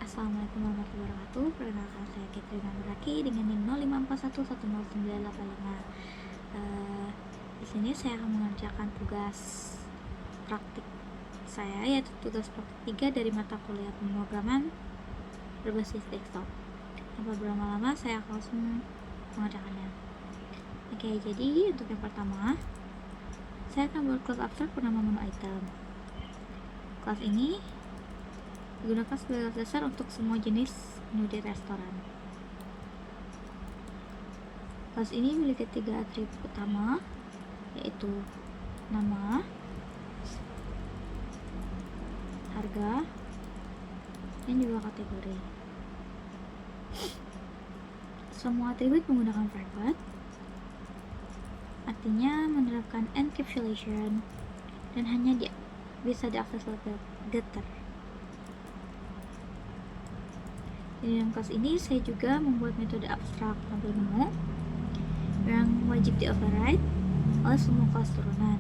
Assalamualaikum warahmatullahi wabarakatuh. Perkenalkan saya Catherine Amraki dengan NIM 05411095. Di sini saya akan mengerjakan tugas praktik saya, yaitu tugas praktik 3 dari mata kuliah pemrograman berbasis desktop. Tanpa berlama-lama, saya akan langsung mengerjakannya. Oke, jadi untuk yang pertama, saya akan buat kelas abstrak bernama menu item. Kelas ini digunakan sebagai dasar untuk semua jenis menu di restoran. Kelas ini memiliki 3 atribut utama, yaitu nama, harga, dan juga kategori. Semua atribut menggunakan private, artinya menerapkan encapsulation dan hanya bisa diakses lewat getter. Di dalam kelas ini saya juga membuat metode abstrak tampil menu yang wajib di-override oleh semua kelas turunan.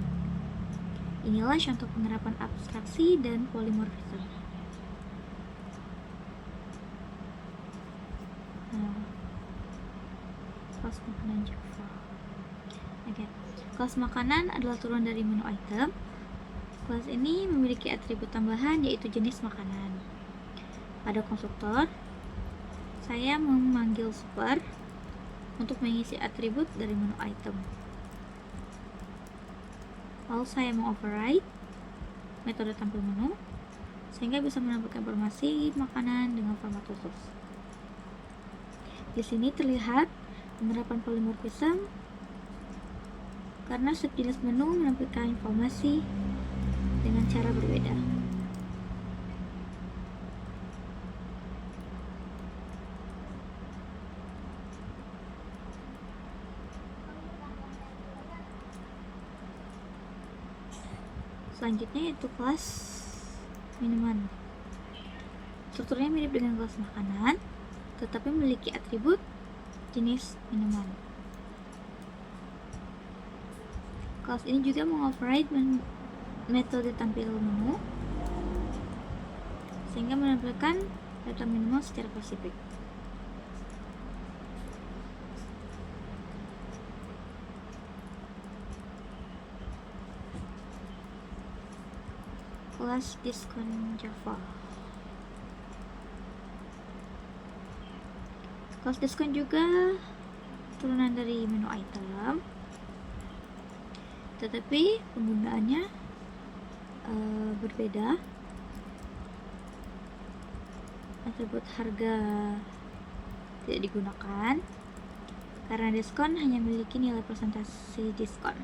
Inilah contoh penerapan abstraksi dan polymorphism. Kelas makanan Java. Oke. Kelas makanan adalah turunan dari menu item. Kelas ini memiliki atribut tambahan, yaitu jenis makanan. Pada konstruktor, saya memanggil super untuk mengisi atribut dari menu item. Lalu saya mengoverride metode tampil menu sehingga bisa menampilkan informasi makanan dengan format khusus. Di sini terlihat penerapan polymorphism karena setiap jenis menu menampilkan informasi dengan cara berbeda. Selanjutnya yaitu kelas minuman. Strukturnya mirip dengan kelas makanan, tetapi memiliki atribut jenis minuman. Kelas ini juga mengoverride metode tampil menu sehingga menampilkan data minuman secara spesifik. Kelas diskon Java. Kelas diskon juga turunan dari menu item, tetapi penggunaannya berbeda. Atribut harga tidak digunakan karena diskon hanya memiliki nilai persentase diskon.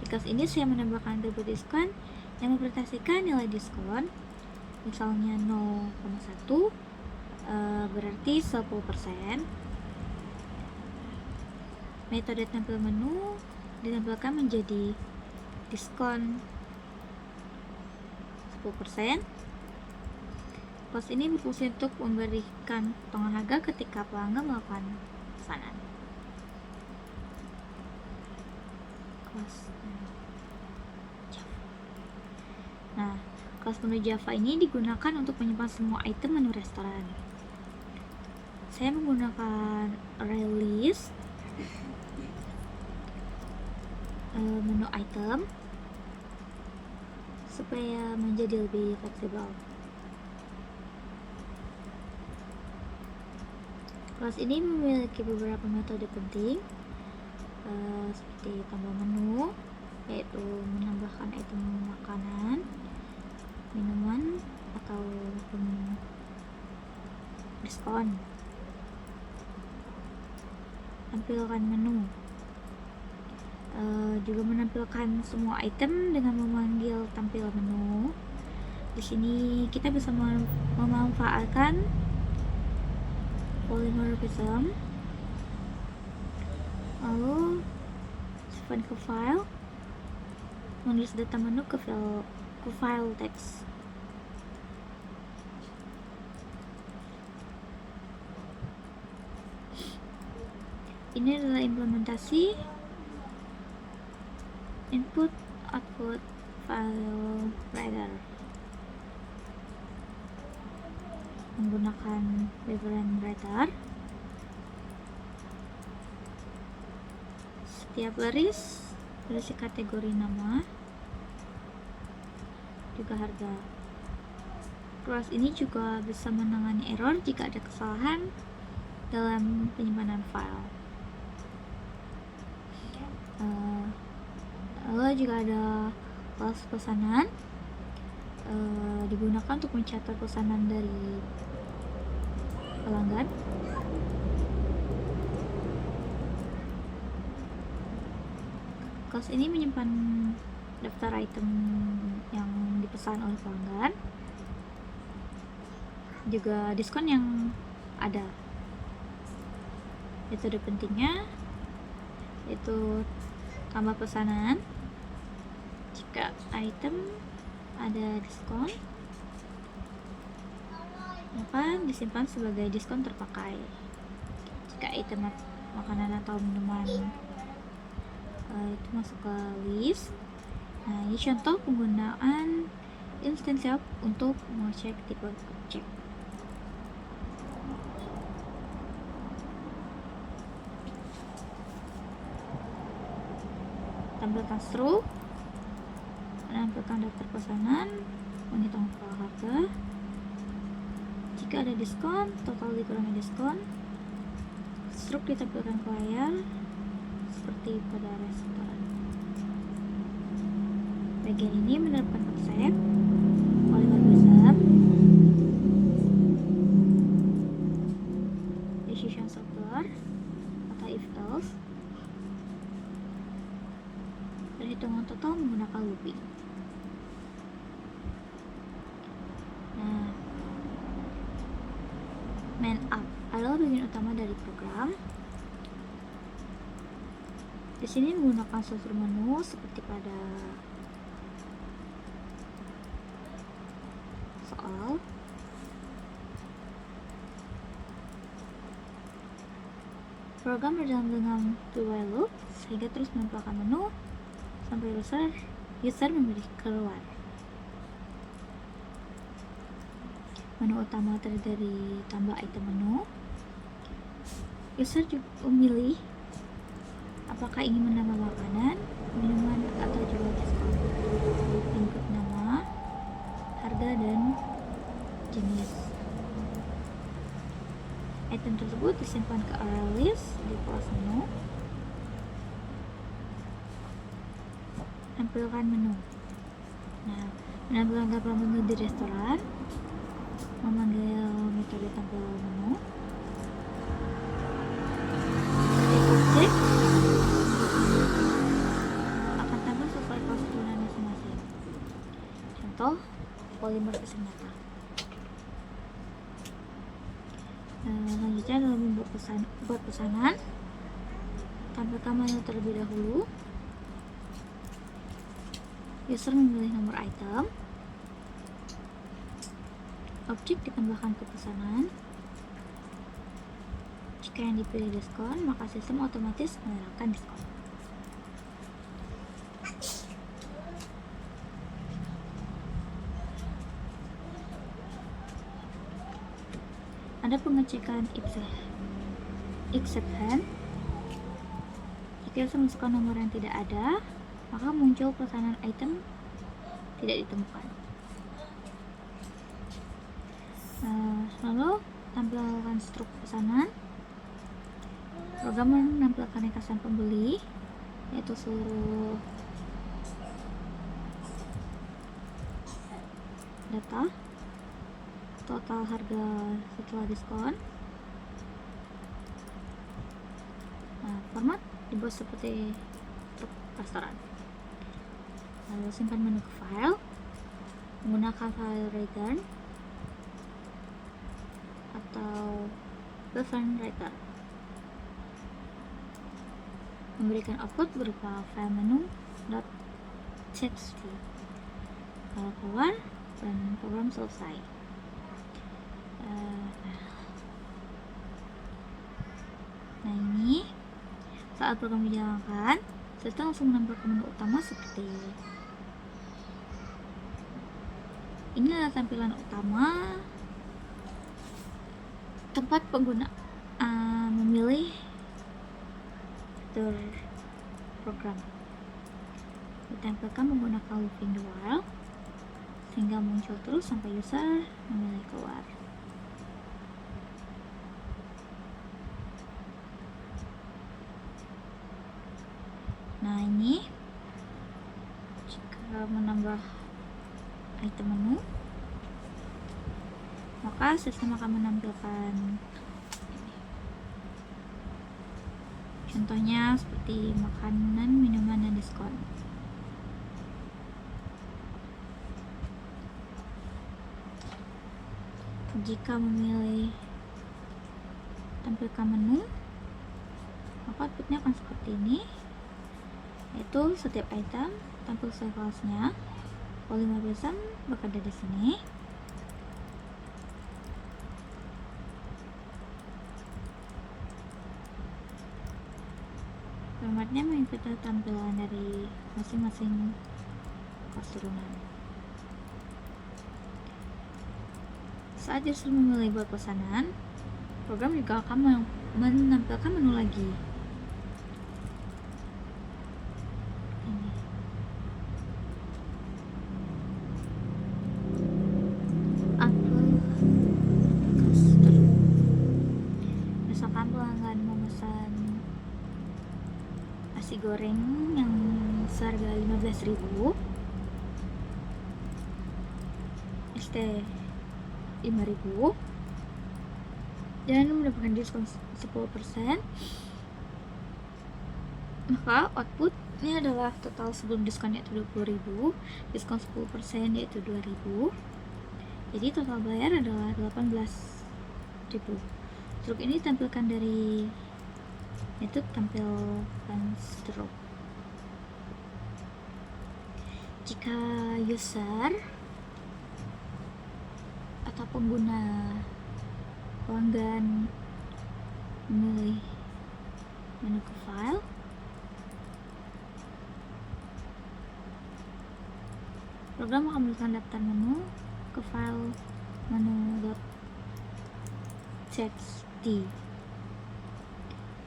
Di kelas ini saya menambahkan atribut diskon yang mempresentasikan nilai diskon. Misalnya 0,1 berarti 10%. Metode tampil menu ditampilkan menjadi diskon 10%. Kelas ini berfungsi untuk memberikan potongan harga ketika pelanggan melakukan pesanan. Nah, kelas menu Java ini digunakan untuk menyimpan semua item menu restoran. Saya menggunakan array-list menu item supaya menjadi lebih fleksibel. Kelas ini memiliki beberapa metode penting seperti tambah menu, yaitu menambahkan item makanan, minuman, atau diskon. Tampilkan menu, juga menampilkan semua item dengan memanggil tampil menu. Di sini kita bisa memanfaatkan polymorphism. Lalu simpan ke file, menulis data menu ke file teks. Ini adalah implementasi input output file reader menggunakan reference writer. Setiap baris berisi kategori nama juga harga. Kelas ini juga bisa menangani error jika ada kesalahan dalam penyimpanan file. Lalu juga ada kelas pesanan, digunakan untuk mencatat pesanan dari pelanggan. Kelas ini menyimpan daftar item yang dipesan oleh pelanggan, juga diskon yang ada. Metode pentingnya itu tambah pesanan jika item ada diskon, maka disimpan sebagai diskon terpakai. Jika item makanan atau minuman itu masuk ke list. Nah, ini contoh penggunaan instance shop untuk mengecek tipe objek. Tampilkan stru, menampilkan daftar pesanan, menghitung harga. Jika ada diskon, total dikurangi diskon. Struk ditampilkan ke layar seperti pada restoran. Bagian ini menerapkan konsep polymer besar, decision software atau if else, perhitungan total menggunakan looping. Nah, main up adalah bagian utama dari program. Di sini menggunakan struktur menu seperti pada soal. Program berjalan dengan do while loop sehingga terus menempelkan menu sampai user memilih keluar. Menu utama terdiri dari tambah item menu. User juga memilih apakah ingin menambah makanan, minuman, atau juga diskon. Input nama, harga, dan jenis. Item tersebut disimpan ke area list di kelas menu. Tampilkan menu. Nah, menampilkan gambar menu di restoran, memanggil metode tampil menu. Objek akan tampil sesuai kelas penggunaan masing-masing. Contoh, polimer kesenjata. Selanjutnya dalam membuat pesanan, tampilkan menu terlebih dahulu. User memilih nomor item. Objek ditambahkan ke pesanan. Jika yang dipilih diskon, maka sistem otomatis menerapkan diskon. Ada pengecekan exception. Jika user memasukkan nomor yang tidak ada, maka muncul pesanan item tidak ditemukan. Lalu tampilkan struk pesanan. Program menampilkan ringkasan pembeli, yaitu seluruh data, total harga setelah diskon. Nah, format dibuat seperti untuk restoran. Lalu simpan menu ke file menggunakan file return atau reference writer. Memberikan output berupa file menu .txt. Kalau keluar dan program selesai. Nah, ini saat program dijalankan, sistem langsung menampilkan menu utama seperti Inilah tampilan utama tempat pengguna memilih fitur program. Ditampilkan menggunakan looping the while sehingga muncul terus sampai user memilih keluar. Nah, ini jika menambah item menu, maka sistem akan menampilkan contohnya seperti makanan, minuman, dan diskon. Jika memilih tampilkan menu, maka outputnya akan seperti ini, yaitu setiap item tampil sesuai kelasnya. Volume bekerja di sini. Formatnya mengikuti tampilan dari masing-masing kelas turunan. Saat user memilih buat pesanan, program juga akan menampilkan menu lagi. Ini. Apel custard. Misalkan pelanggan memesan nasi goreng yang seharga 15.000, ST 5.000, dan mendapatkan diskon 10%, maka outputnya adalah total sebelum diskon yaitu 20.000, diskon 10% yaitu 2.000, jadi total bayar adalah 18.000. Struk ini ditampilkan dari YouTube, tampilkan struk. Jika user atau pengguna pelanggan memilih menu ke file, program akan memberikan daftar menu ke file menu.txt.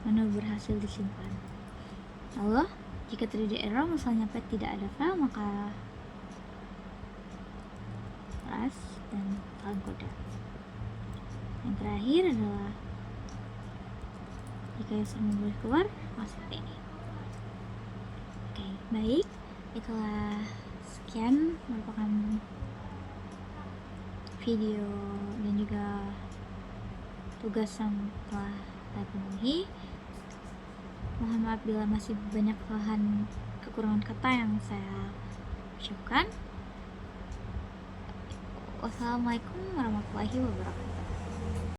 Menu berhasil disimpan. Lalu jika terjadi error misalnya pet tidak ada file, maka plus dan tahan kode. Yang terakhir adalah jika user memilih keluar, seperti ini. Oke, baik, itulah sekian merupakan video dan juga tugas yang telah saya penuhi. Mohon maaf bila masih banyak kesalahan, kekurangan kata yang saya ucapkan. Wassalamualaikum warahmatullahi wabarakatuh.